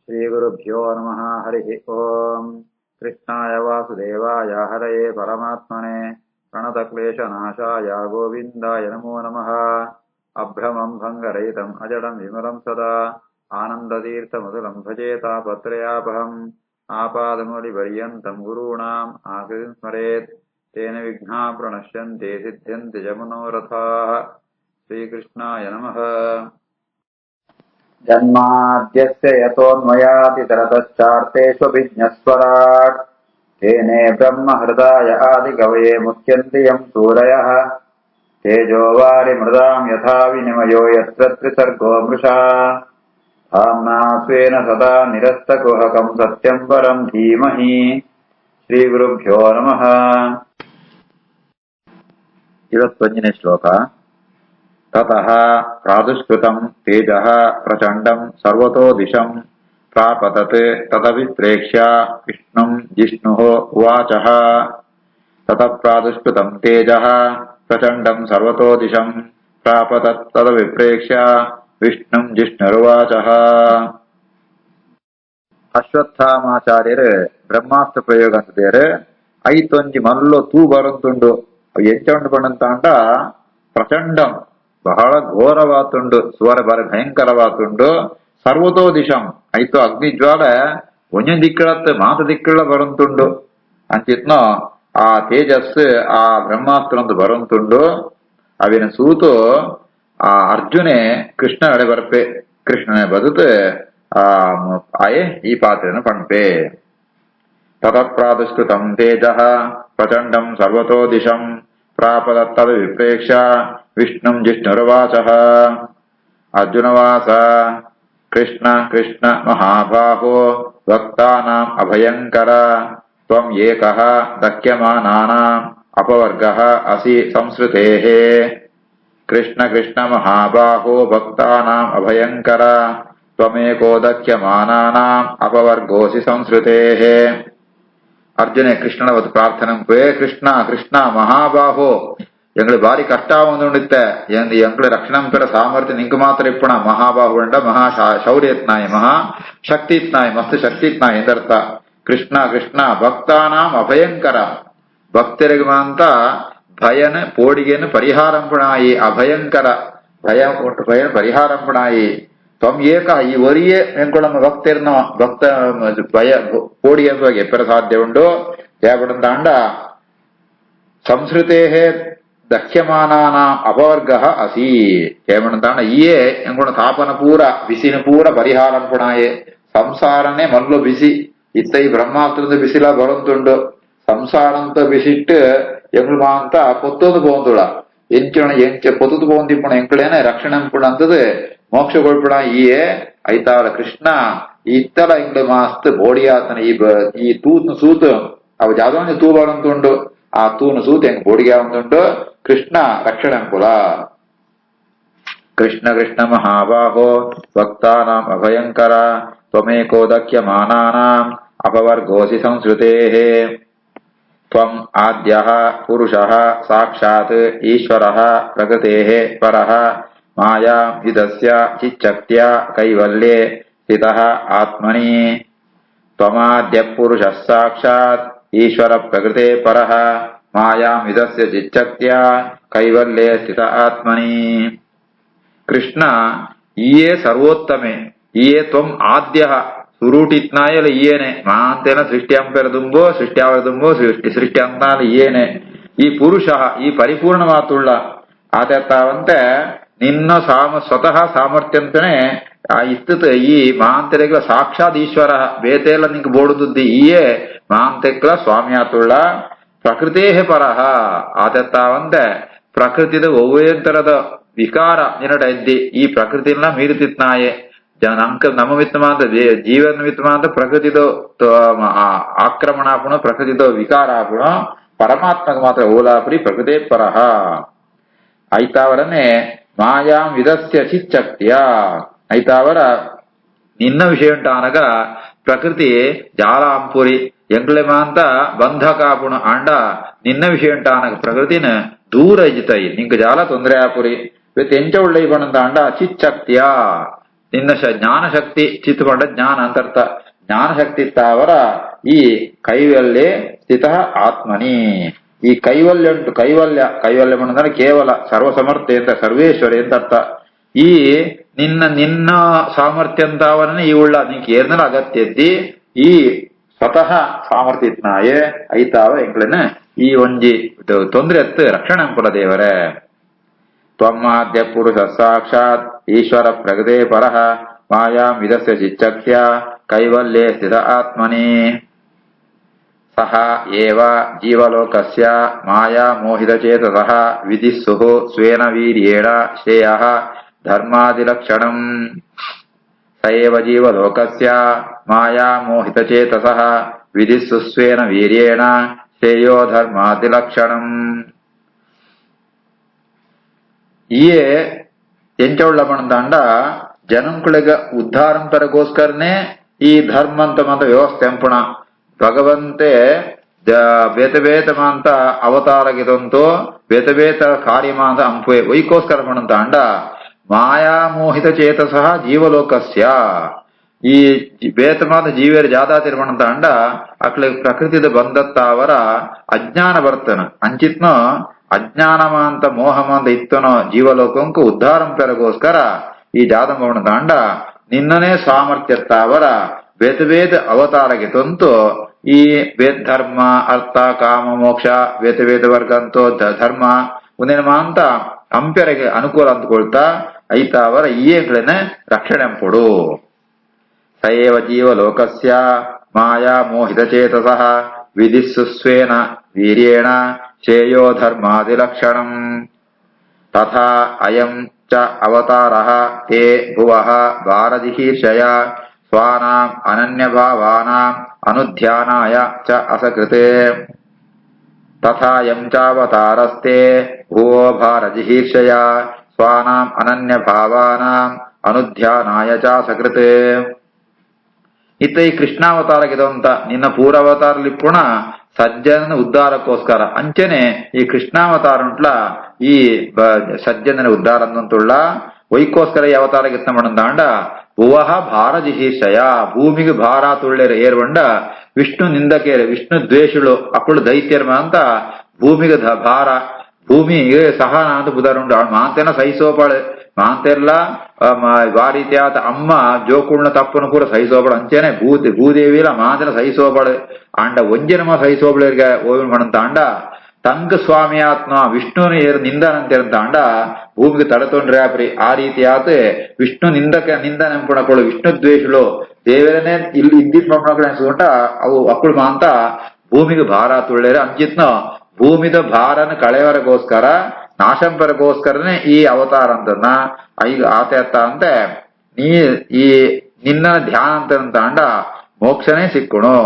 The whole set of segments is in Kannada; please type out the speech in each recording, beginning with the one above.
श्रीगुरुभ्यो नमः। हरिः ओम्। कृष्णाय वासुदेवाय हरये परमात्मने प्रणतक्लेशनाशाय गोविन्दाय नमो नमः। अभ्रमम् भङ्गरहितम् अजडम् विमलम् सदा आनन्दतीर्थमधुरम् भजेतापत्रयापहम् आपादमौलिपर्यन्तम् गुरूणाम् आकृतिम् स्मरेत् तेन विघ्नाः प्रणश्यन्ते सिद्ध्यन्ति च मनोरथाः। श्रीकृष्णाय नमः। जन्माद्यस्य यतोऽन्वयातितरतश्चार्तेष्वभिज्ञस्वराट् तेने ब्रह्महृदाय आदिकवये मुह्यन्ति यम् सूरयः तेजो वारिमृदाम् यथा विनिमयो यत्र त्रिसर्गो मृषा धाम्ना स्वेन सदा निरस्तकुहकम् सत्यम् परम् धीमहि। श्रीगुरुभ्यो नमः। 21ನೇ ಶ್ಲೋಕ. ततः प्रादुष्कृतम् तेजः प्रचण्डम् सर्वतो दिशम् प्रापतत् तदभिप्रेक्ष्य विष्णुम् जिष्णुः उवाचः। ततः प्रादुष्कृतम् तेजः प्रचण्डम् सर्वतो दिशम् प्रापतत् तदभिप्रेक्ष्य विष्णुम् जिष्णुरुवाचः. ಅಶ್ವತ್ಥಾಮಾಚಾರ್ಯರು ಬ್ರಹ್ಮಾಸ್ತ್ರ ಪ್ರಯೋಗ ಅಂತಿದ್ದಾರೆ. ಐತೊಂಜಿ ಮಲ್ಲು ತೂ ಬರುತ್ತುಂಡು ಎಂಚಂಡು ಪಣಂತಾಂಡ ಪ್ರಚಂಡಂ ಬಹಳ ಘೋರವಾತುಂಡು ಸ್ವರ ಬರ ಭಯಂಕರವಾತುಂಡು ಸರ್ವತೋ ದಿಶಂ ಐತು ಅಗ್ನಿಜ್ವಾಲ ಒಂಜ ದಿಕ್ಕಳತ್ ಮಾತ ದಿಕ್ಕಳ ಬರುಂತುಂಡು ಅಂಚಿತ್ನೋ ಆ ತೇಜಸ್ ಆ ಬ್ರಹ್ಮಾಸ್ತ್ರ ಬರುಂತುಂಡು ಅವಿನ ಸೂತು ಆ ಅರ್ಜುನೆ ಕೃಷ್ಣ ಎಡೆ ಬರ್ಪೆ ಕೃಷ್ಣನೇ ಬದುತು ಆಯೆ ಈ ಪಾತ್ರೆನ ಪಣ್ಪೆ. ತತಃಪ್ರಾದುಷ್ಕೃತಂ ತೇಜಃ ಪ್ರಚಂಡಂ ಸರ್ವತೋ ದಿಶಂ ಪ್ರಾಪದತ್ತದ ವಿಪ್ರೇಕ್ಷ ವಿಷ್ಣುಂ ಜಿಷ್ಣುರ್ವಾಚಃ. ಅರ್ಜುನವಾಸ ಕೃಷ್ಣ ಕೃಷ್ಣ ಮಹಾಬಾಹೋ ಭಕ್ತಾನಾಂ ಅಭಯಂಕರ ತ್ವಂ ಏಕಃ ದಕ್ಯಮಾನಾನಾಂ ಅಪವರ್ಗಃ ಅಸಿ ಸಂಸ್ಕೃತೇಃ. ಕೃಷ್ಣ ಕೃಷ್ಣ ಮಹಾಬಾಹೋ ಭಕ್ತಾನಾಂ ಅಭಯಂಕರ ತ್ವಮೇಕೋ ದಕ್ಯಮಾನಾನಾಂ ಅಪವರ್ಗೋಸಿ ಸಂಸ್ಕೃತೇಃ. அர்ஜுனே கிருஷ்ணனை வந்து பிரார்த்தனை கிருஷ்ணா கிருஷ்ணா மகாபாஹோ எங்களுக்கு பாரி கஷ்டாவுண்ட எங்களை ரಕ್ಷಣಂ பெற சாமர்த்தியம் நீங்க மாத்திரம் இப்ப மகாபாஹு உண்ட மகா ಶೌರ್ಯತ್ನಾಯ ಮಹಾ ಶಕ್ತಿತ್ನಾಯ ಮಸ್ತ್ ಶಕ್ತಿತ್ನಾಯ ಎಂದರ್ಥ. ಕೃಷ್ಣ ಕೃಷ್ಣ ಭಕ್ತಾನಾಂ ಅಭಯಂಕರ ಭಕ್ತರಿಗೆ ಅಂತ ಭಯನ ಪೋಡಿಗೆಯನ್ನು ಪರಿಹಾರಂಪಣಾಯಿ ಅಭಯಂಕರ ಭಯ ಪರಿಹಾರಂಪಣಾಯಿ ತ್ವಂ ಏಕ ಈ ಒರಿಯೇ ಎಂಕೊಳಮ್ಮ ಭಕ್ತರ್ನ ಭಕ್ತ ಭಯ ಪೋಡಿ ಅಂತ ಎಪ್ಪರ ಸಾಧ್ಯ ಉಂಡು ಯಾಪಡಂತಾಂಡ ಸಂಸ್ಕೃತೇ ದಕ್ಷ್ಯಮಾನಾನ ಅಪವರ್ಗ ಅಸಿ ఏమంటాండ ఈయే ఎంకొన తాపన పూర బిసిన పూర పరిహారం పుణాయే ಸಂಸಾರನೇ ಮಲ್ಲು ಬಿಸಿ ಇತ್ತ ಈ ಬ್ರಹ್ಮಾಸ್ತ್ರದ ಬಿಸಿಲ ಬರುಂತುಂಡು ಸಂಸಾರಂತ ಬಿಸಿಟ್ಟು ಎಂಗಳು ಮಾಂತ ಪೊತ್ತೋದು போந்துಳ ಎಂಚಣ ಎಂಚ ಪೊತ್ತದು போந்திಪ್ಪಣ ಎಂಗಳೇನೆ ರಕ್ಷಣೆ ಪುಣಂತದು ಮೋಕ್ಷ ಕೊಳ್ಪುಣ ಈಯೇ ಐತಾಳ ಕೃಷ್ಣ ಇತ್ತಲ ಇಂಗ್ಳು ಮಾಸ್ತ್ ಬೋಡಿಯಾತನ ಈ ತೂತ್ನ ಸೂತು ಅವ ಜಾದವನಿ ತೂ ಬರಂತುಂಡು ಆ ತೂನು ಸೂತ್ ಹೆಂಗ್ ಬೋಡಿಗೆ ಉಂಟು ಕೃಷ್ಣ ರಕ್ಷಣೆ ಕುಲ. ಕೃಷ್ಣ ಕೃಷ್ಣ ಮಹಾಬಾಹೋ ಭಕ್ತಾನಾಂ ಅಭಯಂಕರ ತ್ವಮೇಕೋ ದಕ್ಯಮಾನಾನಾಂ ಅಪವರ್ಗೋಸಿ ಸಂಸ್ಕೃತೇಃ. ತ್ವಂ ಆದ್ಯಃ ಪುರುಷಃ ಸಾಕ್ಷಾತ್ ಈಶ್ವರಃ ಪ್ರಕೃತೇಃ ಪರಃ ಮಾಯಾಂ ಇದಸ್ಯ ಚಿಚ್ಚಕ್ತ್ಯ ಕೈವಲ್ಯೇ ಸ್ಥಿತಃ ಆತ್ಮನಿ. ತ್ವಮಾದ್ಯ ಪುರುಷಃ ಸಾಕ್ಷಾತ್ ಈಶ್ವರ ಪ್ರಕೃತೆ ಪರಃ ಮಾಯಾಂ ಇದಸ್ಯ ಚಿಚ್ಚಕ್ತ್ಯ ಕೈವಲ್ಯೇ ಸ್ಥಿತ ಆತ್ಮನಿ. ಕೃಷ್ಣ ಈಯೇ ಸರ್ವೋತ್ತಮೆ ಈಯೇ ತ್ವಂ ಆದ್ಯ ಸುರೂಟಿತ್ನಾಯಲ ಈಯೇನೆ ಮಾಂತೇನ ಸೃಷ್ಟಿಯಂಪೆರದುಂಬೋ ಸೃಷ್ಟ್ಯಾವರದುಂಬೋ ಸೃಷ್ಟಿ ಅಂತಾಲ ಈಯೇನೆ ಈ ಪುರುಷ ಈ ಪರಿಪೂರ್ಣವಾತುಳ್ಳ ಆತವಂತೆ ನಿನ್ನ ಸ್ವತಃ ಸಾಮರ್ಥ್ಯಂತನೇ ಇತ್ತದ ಈ ಮಾಂತೆರೆಗಳ ಸಾಕ್ಷಾತ್ ಈಶ್ವರ ಬೇತೆಲ್ಲ ನಿಂಗೆ ಬೋಡುದುದ್ದಿ ಈಯೇ ಮಾಂತೆಕ್ಲ ಸ್ವಾಮಿ ಆತುಳ್ಳ ಪ್ರಕೃತೇ ಪರಹ ಆತವಂತೆ ಪ್ರಕೃತಿದ ಒವ್ವೇಂತರದ ವಿಕಾರ ನಿನ್ನಡ ಇದ್ದಿ ಈ ಪ್ರಕೃತಿನ ಮೀರುತ್ತಿತ್ನಾಯೆ ನಂಕ ನಮ್ಮ ವಿತ್ತಮಾಂತ ಜೀವನ ವಿತ್ತಮಾಂತ ಪ್ರಕೃತಿದ ಆಕ್ರಮಣ ಆಪುಣ ಪ್ರಕೃತಿದ ವಿಕಾರ ಆಪುಣ ಪರಮಾತ್ಮಕ ಮಾತ್ರ ಓಲಾಪುರಿ ಪ್ರಕೃತೇ ಪರಹ ಐತಾವರನೆ ಮಾಯಾಂ ವಿದಸ್ಯ ಚಿಚ್ಚಕ್ತಿಯ ಐತಾವರ ನಿನ್ನ ವಿಷಯ ಉಂಟಾನಗ ಪ್ರಕೃತಿ ಜಾಲಾಂಪುರಿ ಎಂಗ್ಲೆ ಮಾಂತ ಬಂಧಕಾಪುಣ ಅಂಡ ನಿನ್ನ ವಿಷಯ ಉಂಟಾನಗ ಪ್ರಕೃತಿನ ದೂರ ಇಜ್ತಾಯಿ ನಿಂಕ ಜಾಲ ತೊಂದರೆ ಆಪುರಿ ಇವತ್ತು ಎಂಚ ಉಳ್ಳ ಪಣಂತ ಅಂಡ ಚಿಚ್ಚಕ್ತಿಯ ನಿನ್ನ ಜ್ಞಾನಶಕ್ತಿ ಚಿತ್ತುಕೊಂಡ ಜ್ಞಾನ ಅಂತರ್ಥ. ಜ್ಞಾನಶಕ್ತಿ ಇತ್ತವರ ಈ ಕೈವಲ್ಯೇ ಸ್ಥಿತ ಆತ್ಮನಿ. ಈ ಕೈವಲ್ಯ ಉಂಟು, ಕೈವಲ್ಯ ಅಂದ್ರೆ ಕೇವಲ ಸರ್ವಸಮರ್ಥೆ ಅಂತ, ಸರ್ವೇಶ್ವರಿ ಅಂತ ಅರ್ಥ. ಈ ನಿನ್ನ ಸಾಮರ್ಥ್ಯ ಅಂತವರನ್ನ ಈ ಉಳ್ಳ ನಿಂಗೆ ಏರ್ನಲ ಅಗತ್ಯ ಇದ್ದಿ ಈ ಸ್ವತಃ ಸಾಮರ್ಥ್ಯ ಇತ್ನಾಯೇ ಐತಾವ ಎಂಕ್ಳನ ಈ ಒಂಜಿ ತೊಂದ್ರೆ ಎತ್ತು ರಕ್ಷಣೆ ಅಂಕುಲ ದೇವರೇ. ತ್ವಮ್ಮಾದ್ಯ ಪುರುಷ ಸಾಕ್ಷಾತ್ ಈಶ್ವರ ಪ್ರಗದೇ ಪರಃ ಮಾಯಾಂ ವಿದಸ್ಯ ಚಿಚ್ಚಕ್ಷ್ಯ ಕೈವಲ್ಯೇ ಸ್ಥಿತ ಆತ್ಮನಿ. ಸಹ ಏವ ಜೀವಲೋಕಸ್ಯ ಮಾಯಾ ಮೋಹಿತಚೇತಸಃ ವಿಧಿಸ್ಸುಃ ಸ್ವೇನ ವೀರ್ಯೇಣ ಶ್ರೇಯಃ ಧರ್ಮಾದಿಲಕ್ಷಣಂ. ಸ ಏವ ಜೀವಲೋಕಸ್ಯ ಮಾಯಾ ಮೋಹಿತಚೇತಸಃ ವಿಧಿಸ್ಸು ಸ್ವೇನ ವೀರ್ಯೇಣ ಶ್ರೇಯೋ ಧರ್ಮಾದಿಲಕ್ಷಣಂ. ಈಯೇ ಎಂಚೌಳ್ಳ ಪಣದಾಂಡ ಜನಂಕುಳಿಗ ಉದ್ಧಾರಂ ಪರಗೋಸ್ಕರನೇ ಈ ಧರ್ಮ ಅಂತ ವ್ಯವಸ್ಥೆ ಅಂಪುಣ. ಭಗವಂತೆ ಬೇತ ಮಾಂತ ಅವತಾರಗಿದಂತೋ ಬೇತ ಕಾರ್ಯಮಾಂತ ಅಂಪುವೆ ವೈಕೋಸ್ಕರ ಪಣದಾಂಡ ಮಾಯಾ ಮೋಹಿತ ಚೇತಸಃ ಜೀವಲೋಕಸ್ಯ. ಈ ಬೇತಮಾದ ಜೀವಿಯರ ಜಾದಾತಿರ ಪಣದಾಂಡ ಅಕ್ಳ ಪ್ರಕೃತಿದ ಬಂದತ್ತಾವರ ಅಜ್ಞಾನ ಬರ್ತನ ಅಂಚಿತ್ನ ಅಜ್ಞಾನಮಾಂತ ಮೋಹಮಾಂತ ಇತ್ತನೋ ಜೀವಲೋಕಂಕು ಉದ್ಧಾರಂ ಪೆರಗೋಸ್ಕರ ಈ ಜಾದಂಬವನ ದಾಂಡ ನಿನ್ನನೇ ಸಾಮರ್ಥ್ಯತ್ತಾವರ ಬೇತ ಅವತಾರಗೆ ತಂತು ಈ ಧರ್ಮ ಅರ್ಥ ಕಾಮ ಮೋಕ್ಷ ಬೇತ ವರ್ಗಂತೋ ಧರ್ಮ ಉನ್ನೇನಮಾಂತ ಅಂಪ್ಯರಿಗೆ ಅನುಕೂಲ ಅಂದ್ಕೊಳ್ತಾ ಐತಾವರ ಈಯೇಗಳನ್ನ ರಕ್ಷಣೆ ಅಂಪುಡು. ಸಯೇವ ಜೀವಲೋಕಸ್ಯ ಮಾಯಾ ಮೋಹಿತಚೇತಸಃ ವಿಧಿಸ್ಸು ಸ್ವೇನ ವೀರ್ಯೇಣ ಶ್ರೇಯೋ ಧರ್ಮಾದಿಲಕ್ಷಣಂ. ತಥಾ ಅಯಂ ಚ ಅವತಾರಃ ತೇ ಭುವಃ ಭಾರಜಿಹೀರ್ಷಯ ಸ್ವಾನಾಂ ಅನನ್ಯಭಾವಾನಾಂ ಅನುಧ್ಯಾನಾಯ ಚ ಅಸಕೃತೆ. ತಥಾ ಯಂ ಚಾವತಾರಸ್ತೆ ಭುವೋ ಭಾರಜಿಹೀರ್ಷಯ ಸ್ವಾನಾಂ ಅನನ್ಯಭಾವಾನಾಂ ಅನುಧ್ಯಾನಾಯ ಚ ಸಕೃತೆ. ಇತ್ತ ಈ ಕೃಷ್ಣಾವತಾರಗಿದಂತ ನಿನ್ನ ಪೂರ್ವಾವತಾರಲಿ ಪುಣ ಸಜ್ಜನ ಉದ್ಧಾರಕ್ಕೋಸ್ಕರ ಅಂಚನೆ ಈ ಕೃಷ್ಣಾವತಾರ ಉಂಟ್ಲ ಈ ಸಜ್ಜನ ಉದ್ಧಾರ ಅಂತುಳ್ಳ ವೈಕೋಸ್ಕರ ಈ ಅವತಾರ ಯತ್ನ ಮಾಡಂದಾಂಡ ಭುವಃ ಭಾರಜಿಹೀರ್ಷಯ ಭೂಮಿಗೆ ಭಾರ ತುಳ್ಳೆರ ಏರ್ವಂಡ ವಿಷ್ಣು ನಿಂದಕೇರೆ ವಿಷ್ಣು ದ್ವೇಷುಳು ಅಕ್ಕಳು ದೈತ್ಯರ್ಮ ಅಂತ ಭೂಮಿಗೆ ಭಾರ ಭೂಮಿಗೆ ಸಹನ ಅಂತ ಬುಧಾರುಂಡು ಮಾಂತೆನ ಸಹಿಸೋಪಾಳು ಮಾಂತೆಲ್ಲ ಆ ರೀತಿಯಾದ ಅಮ್ಮ ಜೋಕುಳ್ನ ತಪ್ಪನು ಕೂಡ ಸಹಿಸೋಬಾಳು ಅಂಚೆನೆ ಭೂದೇವಿಲ ಮಾಂತೆನ ಸಹಿಸೋಬಾಳು ಅಂಡ ಒಂಜನಮ ಸಹಿಸೋಬಳರಿಗೆ ಓವಿನ ಮಾಡಂತ ಅಂಡ ತಂಗ ಸ್ವಾಮಿ ಆತ್ಮ ವಿಷ್ಣುನ ನಿಂದನಂತಿರಂತ ಅಂಡ ಭೂಮಿಗೆ ತಡತೊಂಡ್ರೆ ಆಪ್ರಿ ಆ ರೀತಿಯಾದ ವಿಷ್ಣು ನಿಂದ ನೆಂಪಣಗಳು ವಿಷ್ಣು ದ್ವೇಷಗಳು ದೇವರನ್ನೇ ಇಲ್ಲಿ ಇದ್ದಿದ್ ಮಕ್ಕಳು ಅನ್ಸ್ಕೊಂಡ ಅವು ಅಕ್ಕಳು ಮಾಂತ ಭೂಮಿಗೆ ಭಾರ ತುಳ್ಳೇರೆ ಅಂಚಿತ್ನ ಭೂಮಿದ ಭಾರನ ಕಳೆಯವರಿಗೋಸ್ಕರ ನಾಶಂಪರಗೋಸ್ಕರನೇ ಈ ಅವತಾರ ಅಂತನ್ನ ಈಗ ಆತ ಅಂತೆ ನೀ ಈ ನಿನ್ನ ಧ್ಯಾನ ಅಂತ ಅಂಡ ಮೋಕ್ಷನೇ ಸಿಕ್ಕುಣು.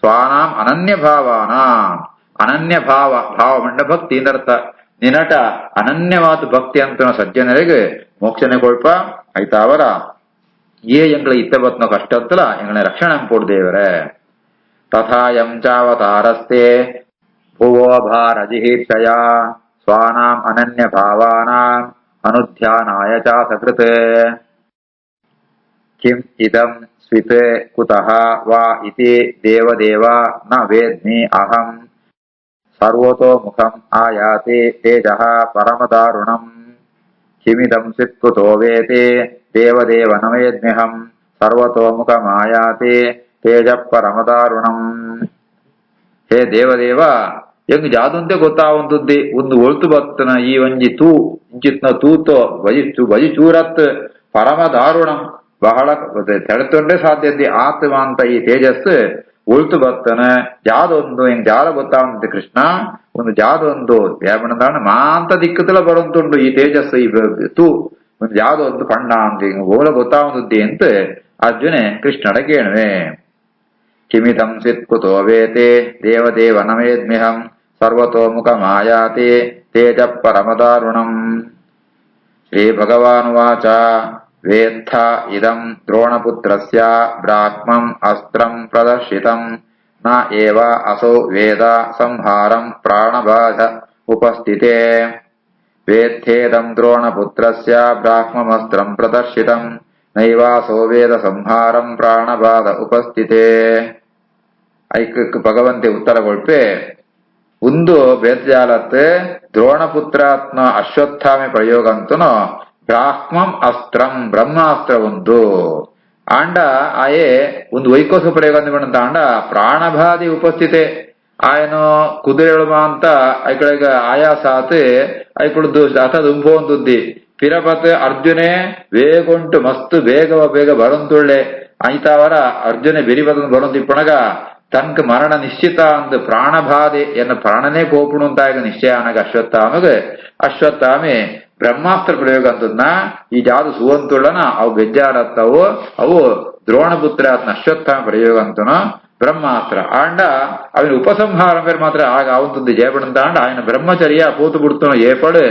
ಸ್ವಾನಾಂ ಅನನ್ಯ ಭಾವಾನ ಅನನ್ಯ ಭಾವ ಮಂಡ ಭಕ್ತಿ ಇಂದರ್ಥ ನಿನಟ ಅನನ್ಯವಾದ ಭಕ್ತಿ ಅಂತ ಸಜ್ಜನರಿಗೆ ಮೋಕ್ಷನೇ ಕೊಳ್ಪ ಆಯ್ತಾವರ ಏ ಎಂಗಳ ಇತ್ತಬತ್ನ ಕಷ್ಟ ಅಂತಲ್ಲ ಎಂಗಳ ರಕ್ಷಣೆ ಅಂಪೋಡ್ ದೇವರೇ. ತಥಾ ಯಂ ಚಾವತಾರಸ್ತೆ ಭುವೋ ಭಾರಜಿಹೀರ್ಷಯ ಸ್ವಾನಾಂ ಅನನ್ಯ ಭಾವಾನಾಂ ಅನುಧ್ಯಾನಾಯ ಚ ಸಕೃತೆ. ಕಿಂ ಇದಂ ಸ್ವಿತೆ ಕುತಃ ವಾ ಇತಿ ದೇವದೇವ ನ ವೇದ್ಮಿ ಅಹಂ ಸರ್ವತೋಮುಖಂ ಆಯಾತಿ ತೇಜಃ ಪರಮದಾರುಣಂ. ಕಿಮಿದಂ ಸ್ವಿತ್ ಕುತೋ ವೇತಿ ದೇವದೇವ ನ ವೇದ್ಮ್ಯಹಂ ಸರ್ವತೋಮುಖಮಾಯಾತಿ ತೇಜಃ ಪರಮದಾರುಣಂ. ಹೇ ದೇವದೇವ ಹೆಂಗ್ ಜಾದುಂತೆ ಗೊತ್ತಾವಂತದ್ದಿ ಒಂದು ಒಳ್ತು ಭಕ್ತನ ಈ ಒಂಜಿ ತೂ ಇಂಚಿತ್ನ ತೂತೋ ಬಜಿ ಚೂರತ್ ಪರಮ ದಾರುಣಂ ಬಹಳ ತೆಳತೊಂಡ್ರೆ ಸಾಧ್ಯತೆ ಆತ್ಮ ಈ ತೇಜಸ್ ಒಳ್ತು ಭಕ್ತನ ಜಾದೊಂದು ಹೆಂಗ್ ಜಾದ ಗೊತ್ತಾವಂತೆ ಕೃಷ್ಣ ಒಂದು ಜಾದೊಂದು ಯಾವಣದಾಣ ಮಾಂತ ದಿಕ್ಕದಲ್ಲ ಬರುವಂತುಂಡು ಈ ತೇಜಸ್ ಈ ತೂ ಒಂದು ಜಾದೊಂದು ಪಣ್ಣ ಅಂತ ಹಿಂಗ್ ಓಲ ಗೊತ್ತಾವಂತದ್ದಿ ಅಂತ ಅರ್ಜುನೆ ಕೃಷ್ಣಡ ಕೇಳುವೆ. ಕಿಮಿದಂ ಸ್ವಿತ್ ಕುತೋ ವೇತೆ ದೇವದೇವ ನ ವೇದ್ಮ್ಯಹಂ ಸರ್ವತೋಮುಖಮಾಯಾತಿ ತೇಜಃ ಪರಮದಾರುಣಂ. ಶ್ರೀ ಭಗವಾನುವಾಚ ವೇತ್ಥ ಇದಂ ದ್ರೋಣಪುತ್ರಸ್ಯ ಬ್ರಾಹ್ಮಂ ಅಸ್ತ್ರಂ ಪ್ರದರ್ಶಿತಂ ನ ಏವ ಅಸೌ ವೇದ ಸಂಹಾರಂ ಪ್ರಾಣಬಾಧ ಉಪಸ್ಥಿತೆ. ವೇತ್ಥೇದಂ ದ್ರೋಣಪುತ್ರಸ್ಯ ಬ್ರಾಹ್ಮಮಸ್ತ್ರಂ ಪ್ರದರ್ಶಿತಂ ನೈವಾಸೋ ವೇದ ಸಂಹಾರಂ ಪ್ರಾಣಬಾಧ ಉಪಸ್ಥಿತೆ. ಐಕಕ್ಕೆ ಭಗವಂತೆ ಉತ್ತರ ಕೊಳ್ಪೆ ಒಂದು ಬೇತ್ಜಾಲತ್ ದ್ರೋಣಪುತ್ರಾತ್ಮ ಅಶ್ವತ್ಥಾಮೆ ಪ್ರಯೋಗಂತನು ಬ್ರಾಹ್ಮಂ ಅಸ್ತ್ರಂ ಬ್ರಹ್ಮಾಸ್ತ್ರ ಒಂದು ಆಂಡ ಆಯೆ ಒಂದು ವೈಕೋಸ ಪ್ರಯೋಗ ಅಂದ್ಕೊಂಡಂತ ಆಂಡ ಪ್ರಾಣಬಾಧಿ ಉಪಸ್ಥಿತೆ ಆಯನು ಕುದುರೆಳುಮ ಅಂತ ಐಕಳಿಗ ಆಯಾಸಾತ್ ಐಕುಳ್ದು ಅಥ ದುಂಬೋಂದುದ್ದಿ ಪಿರಪತ್ ಅರ್ಜುನೆ ವೇಗುಂಟು ಮಸ್ತ್ ಬೇಗ ಬರಂತುಳ್ಳೆ ಐತಾವರ ಅರ್ಜುನೆ ಬೆರಿಬದ ಬರಂತಿಪ್ಪಣಗ ತನ್ಕ್ ಮರಣ ನಿಶ್ಚಿತ ಅಂದ್ ಪ್ರಾಣಬಾಧೆ ಎನ್ನ ಪ್ರಾಣನೇ ಪೋಪುಣು ಅಂತಾಗ ನಿಶ್ಚಯ ಅನಗ ಅಶ್ವತ್ಥಾಮೆ ಬ್ರಹ್ಮಾಸ್ತ್ರ ಪ್ರಯೋಗ ಅಂತದ್ನ ಈ ಜಾದು ಸುವಂತುಳ್ಳನ ಅವು ಬೆಜ್ಜಾರತ್ತವು ಅವು ದ್ರೋಣಪುತ್ರ ಅಶ್ವತ್ಥಾಮ ಪ್ರಯೋಗ ಅಂತನ ಬ್ರಹ್ಮಾಸ್ತ್ರ ಆಂಡ ಅವನ ಉಪಸಂಹಾರ ಮೇಲೆ ಮಾತ್ರ ಆಗ ಅವಂತದ್ದು ಜಯಪಡಂತ ಆಂಡ ఆయన ಬ್ರಹ್ಮಚರ್ಯ ಪೂತು ಬಿಡ್ತನು ಏಪಡು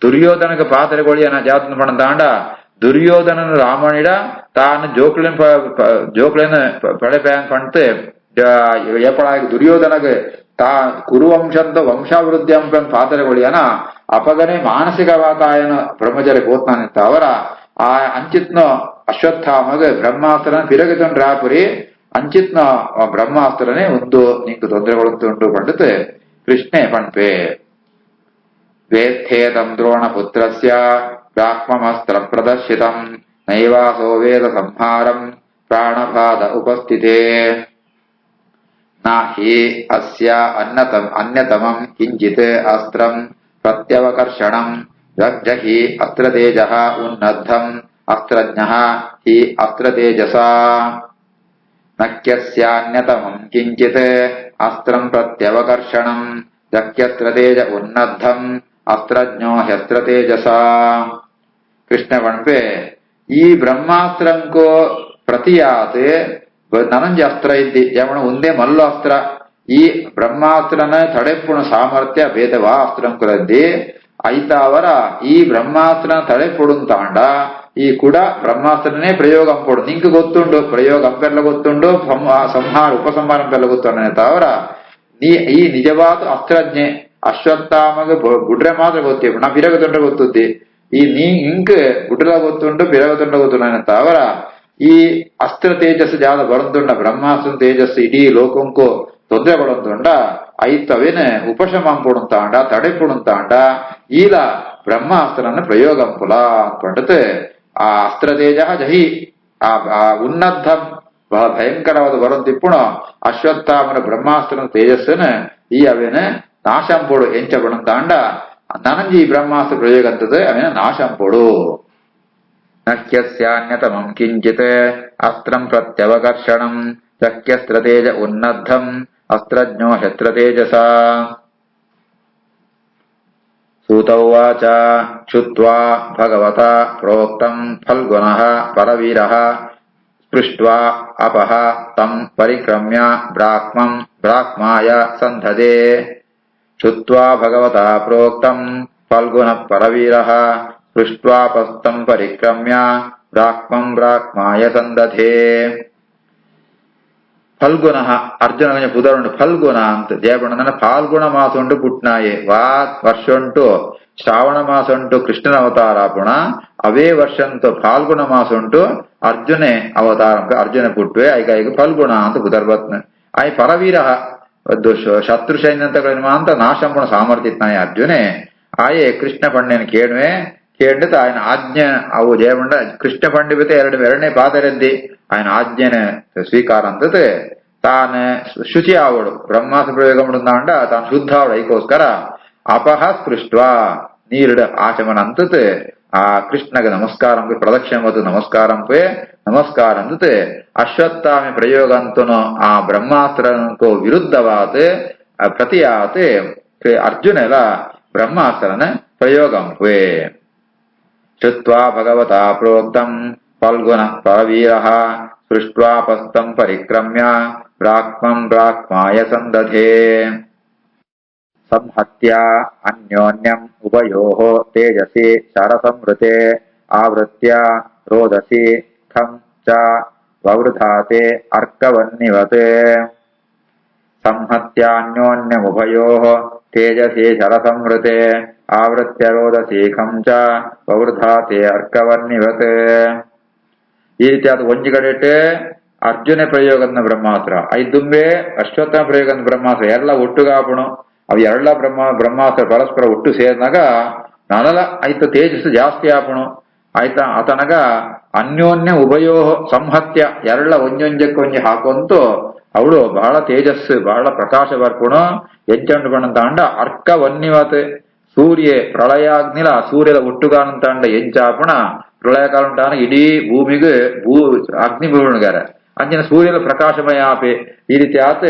ದುರ್ಯೋಧನಗ ಪಾತ್ರೆಗೊಳಿಯನ ಜಾತನ ಪಡಂತಾಂಡ ದುರ್ಯೋಧನನು ರಾಮನಿಡ ತಾನು ಜೋಕ್ಲೆನ ಪಡೆಪ್ಯಾನ್ ಪಂಡ್ತೆ ಏಪಳಾಗಿ ದುರ್ಯೋಧನಗ ತಾ ಕುರುವಂಶಂತ ವಂಶಾಭಿವೃದ್ಧಿ ಅಂಪನ್ ಪಾತ್ರೆಗೊಳಿಯನ ಅಪಗನೆ ಮಾನಸಿಕವಾತಾಯನ ಬ್ರಹ್ಮಚರ್ಯ ಕೋತ್ನಾನಿತ್ತ ಅವರ ಆ ಅಂಚಿತ್ನ ಅಶ್ವತ್ಥಾಮಗ ಬ್ರಹ್ಮಾಸ್ತ್ರನ ಪಿರಗತನ್ ರಾಪುರಿ ಅಂಚಿತ್ನ ಬ್ರಹ್ಮಾಸ್ತ್ರನೇ ಒಂದು ನಿಂಕು ತೊಂದರೆಗೊಳುತ್ತುಂಟು ಪಂಡಿತ್ ಕೃಷ್ಣೆ ಪಣ್ಪೆ ವೇತ್ಥೇದಂ ದ್ರೋಣಪುತ್ರಸ್ಯ ಬ್ರಾಹ್ಮಮಸ್ತ್ರ ಪ್ರದರ್ಶಿತಂ ನೈವಾಸೋ ವೇದ ಸಂಹಾರಂ ಪ್ರಾಣಬಾಧ ಉಪಸ್ಥಿತೆ ನ ಹಿ ಅಸ್ಯ ಅನ್ಯತಮಂ ಕಿಂಚಿತ್ ಅಸ್ತ್ರಂ ಪ್ರತ್ಯವಕರ್ಷಣಂ ಜಹಿ ಅಸ್ತ್ರತೇಜಃ ಉನ್ನದ್ಧಂ ಅಸ್ತ್ರಜ್ಞಃ ಹಿ ಅಸ್ತ್ರತೇಜಸಾ ನಕ್ಯಸ್ಯಾನ್ಯತಮಂ ಕಿಂಚಿತ್ ಅಸ್ತ್ರಂ ಪ್ರತ್ಯವಕರ್ಷಣಂ ಜಕ್ಯಸ್ತ್ರತೇಜ ಉನ್ನದ್ಧಂ ಅಸ್ತ್ರಜ್ಞೋ ಹ್ಯಸ್ತ್ರತೇಜಸಾ. ಕೃಷ್ಣ ಪಣ್ಪೆ ಈ ಬ್ರಹ್ಮಾಸ್ತ್ರಂಕೋ ಪ್ರತಿಯಾತ್ ನನಂಜಿ ಅಸ್ತ್ರ ಇದ್ದಿ ಜಮಣ ಒಂದೇ ಮಲ್ಲು ಅಸ್ತ್ರ ಈ ಬ್ರಹ್ಮಾಸ್ತ್ರನ ತಡೆಪುಣ ಸಾಮರ್ಥ್ಯ ಭೇದವಾ ಅಸ್ತ್ರಂ ಕುಲದ್ದಿ ಐತಾವರ ಈ ಬ್ರಹ್ಮಾಸ್ತ್ರನ ತಡೆಪುಡುಂತಾಂಡ ಈ ಕೂಡ ಬ್ರಹ್ಮಾಸ್ತ್ರನೇ ಪ್ರಯೋಗ ಅಂಪೊಡು ನಿಂಕ್ ಗೊತ್ತುಂಡು ಪ್ರಯೋಗ ಅಂಪೆಲ್ಲ ಗೊತ್ತುಂಡು ಸಂಹಾರ ಉಪಸಂಹಾರ ಅಂಪೆಲ್ಲ ಗೊತ್ತುಂಡ ಅವರ ಈ ನಿಜವಾದ ಅಸ್ತ್ರಜ್ಞೆ ಅಶ್ವತ್ಥಾಮಗ ಗುಡ್ರೆ ಮಾತ್ರ ಗೊತ್ತಿಪ್ಪ ನಾ ಪಿರಗತೊಂಡ ಗೊತ್ತುದ್ದಿ ಈ ಇಂಕ್ ಗುಡ್ರ ಗೊತ್ತುಂಡು ಪಿರಗತೊಂಡ ಗೊತ್ತುಂಡ ಅವರ ಈ ಅಸ್ತ್ರ ತೇಜಸ್ ಜಾದ ಬರಂದುಂಡ ಬ್ರಹ್ಮಾಸ್ತ್ರ ತೇಜಸ್ ಇಡೀ ಲೋಕಂಕು ತೊಂದರೆ ಕೊಡಂದುಂಡ ಐತವೇನ ಉಪಶಮಂಪುಡುಂತಾಂಡ ತಡೆಪುಡುಂತಾಂಡ ಈಲ ಬ್ರಹ್ಮಾಸ್ತ್ರನ ಪ್ರಯೋಗಂಪುಲ ಅಂದ್ಕೊಂಡತ್ ಆ ಅಸ್ತ್ರ ತೇಜ ಜಹಿ ಆ ಉನ್ನದ್ಧಂ ಬಹಳ ಭಯಂಕರವಾದ ಬರಂತಿಪ್ಪುಣ ಅಶ್ವತ್ಥಾಮನ ಬ್ರಹ್ಮಾಸ್ತ್ರನ ತೇಜಸ್ಸನ ಈ ಅವೇನ ನಾಶಂಪೊಡು ಎಂಚಪಡುಂತಾಂಡ ನನಂಜಿ ಬ್ರಹ್ಮಾಸ್ತ್ರ ಪ್ರಯೋಗ ಅಂತದ ಅವೇನ ನಾಶಂಪೊಡು ನಕ್ಯಸ್ಯಾನ್ಯತಮಂ ಕಿಂಚಿತ್ ಅಸ್ತ್ರಂ ಪ್ರತ್ಯವಕರ್ಷಣಂ ಶಕ್ಯಸ್ತ್ರತೇಜ ಉನ್ನದ್ಧಂ ಅಸ್ತ್ರಜ್ಞೋ ಹ್ಯಸ್ತ್ರತೇಜಸಾ. ಸೂತ ಉವಾಚ ಶ್ರುತ್ವಾ ಭಗವತಾ ಪ್ರೋಕ್ತಂ ಫಲ್ಗುಣಃ ಪರವೀರಃ ಸ್ಪೃಷ್ಟ್ವಾ ಅಪಃ ತಂ ಪರಿಕ್ರಮ್ಯ ಬ್ರಾಹ್ಮಾಯ ಸಂಧದೆ. ಶ್ರುತ್ವಾ ಭಗವತಾ ಪ್ರೋಕ್ತಂ ಫಲ್ಗುಣಃ ಪರವೀರಃ ಸ್ಪೃಷ್ಟ್ವಾಪಸ್ತಂ ಪರಿಕ್ರಮ್ಯ ಬ್ರಾಹ್ಮಾಯ ಸಂದಧೆ. ಫಲ್ಗುಣ ಅರ್ಜುನ ಪುದರುಂಡು ಫಲ್ಗುಣ ಅಂತ ಜಯಪಣ್ಣ ಫಾಲ್ಗುಣ ಮಾಸ ಉಂಟು ಪುಟ್ನಾಯೆ ವರ್ಷ ಉಂಟು ಶ್ರಾವಣ ಮಾಸ ಉಂಟು ಕೃಷ್ಣನ ಅವತಾರ ಪುಣ ಅವೇ ವರ್ಷ ಅಂತೂ ಫಾಲ್ಗುಣ ಮಾಸ ಉಂಟು ಅರ್ಜುನೆ ಅವತಾರ ಅರ್ಜುನ ಪುಟ್ವೆ ಐಗ ಫಲ್ಗುಣ ಅಂತ ಪುದರ್ಬತ್ನ ಆಯ್ ಪರವೀರ ಶತ್ರು ಸೈನ್ಯಂತಗಳೇನು ಅಂತ ನಾಶಂಪುಣ ಸಾಮರ್ಥ್ಯತ್ನಾಯ ಅರ್ಜುನೆ ಆಯೆ ಕೃಷ್ಣ ಪಂಡ್ಯನ ಕೇಳುವೆ ಕೇಳಿದ ఆయన ఆజ్ఞ ಅವು ಜಯಮಂಡ ಕೃಷ್ಣ ಪಂಡಿತ ಎರಡನೇ ಪಾದರದ್ದಿ ఆయన ಆಜ್ಞೆನ ಸ್ವೀಕಾರ ಅಂತದ್ ತಾನು ಶುಚಿ ಆವಡು ಬ್ರಹ್ಮಾಸ್ತ್ರ ಪ್ರಯೋಗ ಮಾಡುಂದಾಂಡ ತಾನು ಶುದ್ಧ ಆವಡು ಐಕೋಸ್ಕರ ಅಪಹ ಸ್ಪೃಷ್ಟ್ವಾ ನೀರುಡ ಆಚಮನ ಅಂತದ್ ಆ ಕೃಷ್ಣಗ ನಮಸ್ಕಾರಂ ಪ್ರದಕ್ಷಿಣವತ್ತು ನಮಸ್ಕಾರ ಅಂತದ್ ಅಶ್ವತ್ಥಾಮಿ ಪ್ರಯೋಗ ಅಂತನು ಆ ಬ್ರಹ್ಮಾಸ್ತ್ರನಕೋ ವಿರುದ್ಧವಾತ್ ಪ್ರತಿಯಾತ್ ಅರ್ಜುನಲ ಬ್ರಹ್ಮಾಸ್ತ್ರನ ಪ್ರಯೋಗಂಪೆ. ಶ್ರುತ್ವಾ ಭಗವತಾ ಪ್ರೋಕ್ತಂ ಫಲ್ಗುಣ ಪರವೀರಃ ಸ್ಪೃಷ್ಟ್ವಾಪಸ್ತಂ ಪರಿಕ್ರಮ್ಯ ಬ್ರಾಹ್ಮಾಯ ಸಂದಧೆ. ಸಂಹತ್ಯ ಅನ್ಯೋನ್ಯಂ ಉಭಯೋಃ ತೇಜಸಿ ಶರಸಂವೃತೆ ಆವೃತ್ಯ ರೋದಸಿ ಖಂ ಚ ವವೃಧಾತೆ ಅರ್ಕವನ್ನಿವತ್. ಸಂಹತ್ಯಾನ್ಯೋನ್ಯಮುಭಯೋಃ ತೇಜಸಿ ಶರಸಂವೃತೆ ಆವೃತ್ಯ ರೋದಸಿ ಖಂ ಚ ವವೃಧಾತೆ ಅರ್ಕವನ್ನಿವತ್. ಈ ರೀತಿಯಾದ ಒಂಜಿಗಡೆಟೆ ಅರ್ಜುನ ಪ್ರಯೋಗದ ಬ್ರಹ್ಮಾಸ್ತ್ರ ಐದುಂಬೆ ಅಶ್ವತ್ಥ ಪ್ರಯೋಗದ ಬ್ರಹ್ಮಾಸ್ತ್ರ ಎಲ್ಲ ಒಟ್ಟುಗಾಪಣು ಅವು ಎರಡ ಬ್ರಹ್ಮಾಸ್ತ್ರ ಪರಸ್ಪರ ಒಟ್ಟು ಸೇರಿದಾಗ ನನಲ ಆಯ್ತು ತೇಜಸ್ಸು ಜಾಸ್ತಿ ಆಪಣು ಆಯ್ತಾ ಆತನಗ ಅನ್ಯೋನ್ಯ ಉಭಯೋ ಸಂಹತ್ಯ ಎರಡ ಒಂಜೊಂಜಕ್ಕೊಂಜಿ ಹಾಕೊಂತು ಅವಳು ಬಹಳ ತೇಜಸ್ಸು ಬಹಳ ಪ್ರಕಾಶ ಬರ್ಪುಣು ಎಂಚಂಡು ಬಣ್ಣಂತಾಂಡ ಅರ್ಕ ವನ್ನಿವತ್ ಸೂರ್ಯ ಪ್ರಳಯಾಗ್ನಿಲ ಸೂರ್ಯದ ಒಟ್ಟುಗಾನಂತಾಂಡ ಎಂಚಾಪಣ ಪ್ರಳಯಕಾಲಂಟಾನ ಇಡೀ ಭೂಮಿಗೆ ಅಗ್ನಿ ಬೀಳುಗಾರ ಅಂಚಿನ ಸೂರ್ಯನ ಪ್ರಕಾಶಮಯ ಆಪೆ ಈ ರೀತಿ ಆತ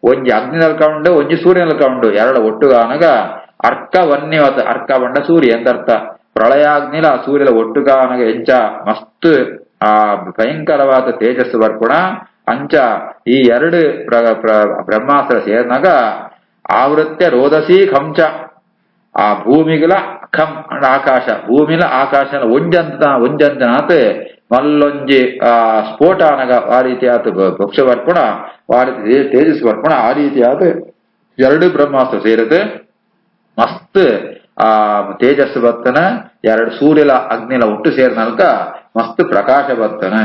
ಒಂಜಿ ಅಗ್ನಿನಲ್ಲಿ ಕೌಂಡು ಒಂಜಿ ಸೂರ್ಯನಲ್ಲಿ ಕೌಂಡು ಎರಡ ಒಟ್ಟುಗಾನಗ ಅರ್ಕ ವನ್ಯವತ ಅರ್ಕ ಬಂಡ ಸೂರ್ಯ ಎಂದರ್ಥ ಪ್ರಳಯಾಗ್ನಿಲ ಸೂರ್ಯದ ಒಟ್ಟುಗಾನಗ ಎಂಚ ಮಸ್ತ್ ಆ ಭಯಂಕರವಾದ ತೇಜಸ್ಸು ಬರ್ಪುಣ ಅಂಚ ಈ ಎರಡು ಬ್ರಹ್ಮಾಸ್ತ್ರ ಸೇರ್ನಾಗ ಆವೃತ್ಯ ರೋದಸಿ ಕಂಚ ಆ ಭೂಮಿಗಳ ಖಂ ಅಂಡ್ ಆಕಾಶ ಭೂಮಿಲ ಆಕಾಶ ಒಂಜಂತನಾತ್ ಮಲ್ಲೊಂಜಿ ಸ್ಫೋಟ అనగా ಆ ರೀತಿಯಾದ ಭಕ್ಷ್ಯ ಬರ್ಪುಣ ಆ ರೀತಿ ತೇಜಸ್ ಬರ್ಪುಣ ಆ ರೀತಿಯಾದ ಎರಡು ಬ್ರಹ್ಮಾಸ್ತ್ರ ಸೇರಿದೆ ಮಸ್ತ್ ಆ ತೇಜಸ್ಸು ಬರ್ತನ ಎರಡು ಸೂರ್ಯಲ ಅಗ್ನಿಲ ಒಟ್ಟು ಸೇರಿನಲ್ಕ ಮಸ್ತ್ ಪ್ರಕಾಶ ಬರ್ತನ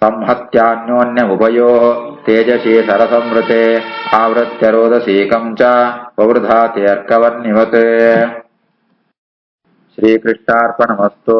ಸಂಹತ್ಯಾನ್ಯೋನ್ಯ ಉಭಯೋ ತೇಜಸಿ ಸರಸಂವೃತೆ ಆವೃತ್ಯ ರೋದಸೀಕಂ ಚ ವವೃಧಾತಿ ಅರ್ಕವನ್ನಿವತ್ ಶ್ರೀಕೃಷ್ಣಾರ್ಪಣಮಸ್ತು.